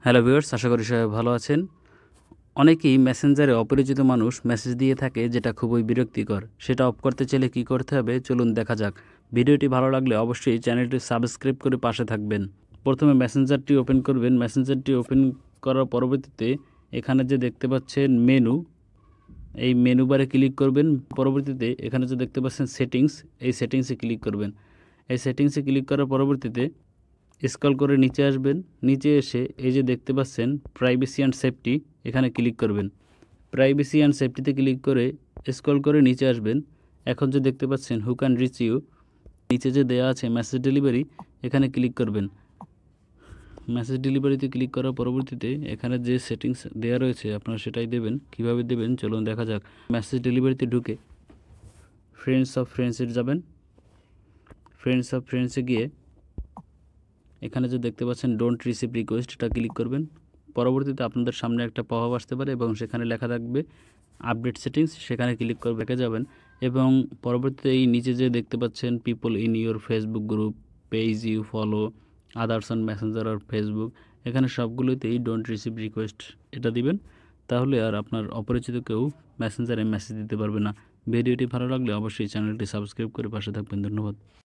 Hello viewers, আশা করি সবাই ভালো আছেন। অনেকেই মেসেঞ্জারে অপরিচিত মানুষ মেসেজ দিয়ে থাকে, যেটা খুবই বিরক্তিকর। সেটা অফ করতে চাইলে কী করতে হবে চলুন দেখা যাক। ভিডিওটি ভালো লাগলে অবশ্যই চ্যানেলটি সাবস্ক্রাইব করে পাশে থাকবেন। প্রথমে মেসেঞ্জারটি ওপেন করবেন। মেসেঞ্জারটি ওপেন করার পরবর্তীতে এখানে যে দেখতে পাচ্ছেন মেনু, এই মেনু বারে ক্লিক করবেন। পরবর্তীতে এখানে যে দেখতে পাচ্ছেন সেটিংস, এই সেটিংসে ক্লিক করবেন। এই সেটিংসে ক্লিক করার পরবর্তীতে স্ক্রল করে নিচে আসবেন। নিচে এসে এই যে দেখতে পাচ্ছেন প্রাইভেসি অ্যান্ড সেফটি, এখানে ক্লিক করবেন। প্রাইভেসি অ্যান্ড সেফটিতে ক্লিক করে স্ক্রল করে নিচে আসবেন। এখন যে দেখতে পাচ্ছেন হু ক্যান রিচ ইউ, নিচে যে দেওয়া আছে মেসেজ ডেলিভারি, এখানে ক্লিক করবেন। মেসেজ ডেলিভারিতে ক্লিক করার পরবর্তীতে এখানে যে সেটিংস দেওয়া রয়েছে আপনারা সেটাই দেবেন। কিভাবে দেবেন চলুন দেখা যাক। মেসেজ ডেলিভারিতে ঢুকে ফ্রেন্ডসে যাবেন। ফ্রেন্ডসে গিয়ে এখানে যে দেখতে পাচ্ছেন ডোন্ট রিসিভ রিকোয়েস্ট, এটা ক্লিক করবেন। পরবর্তীতে আপনাদের সামনে একটা পপআপ আসতে পারে এবং সেখানে লেখা থাকবে আপডেট সেটিংস, সেখানে ক্লিক করে ব্যাকে যাবেন এবং পরবর্তীতে এই নিচে যে দেখতে পাচ্ছেন people in your Facebook group, page you follow, others on messenger আর ফেসবুক, এখানে সবগুলোতেই ডোন্ট রিসিভ রিকোয়েস্ট এটা দিবেন। তাহলে আর আপনার অপরিচিত কেউ মেসেঞ্জারে মেসেজ দিতে পারবে না। ভিডিওটি ভালো লাগলে অবশ্যই চ্যানেলটি সাবস্ক্রাইব করে পাশে থাকবেন। ধন্যবাদ।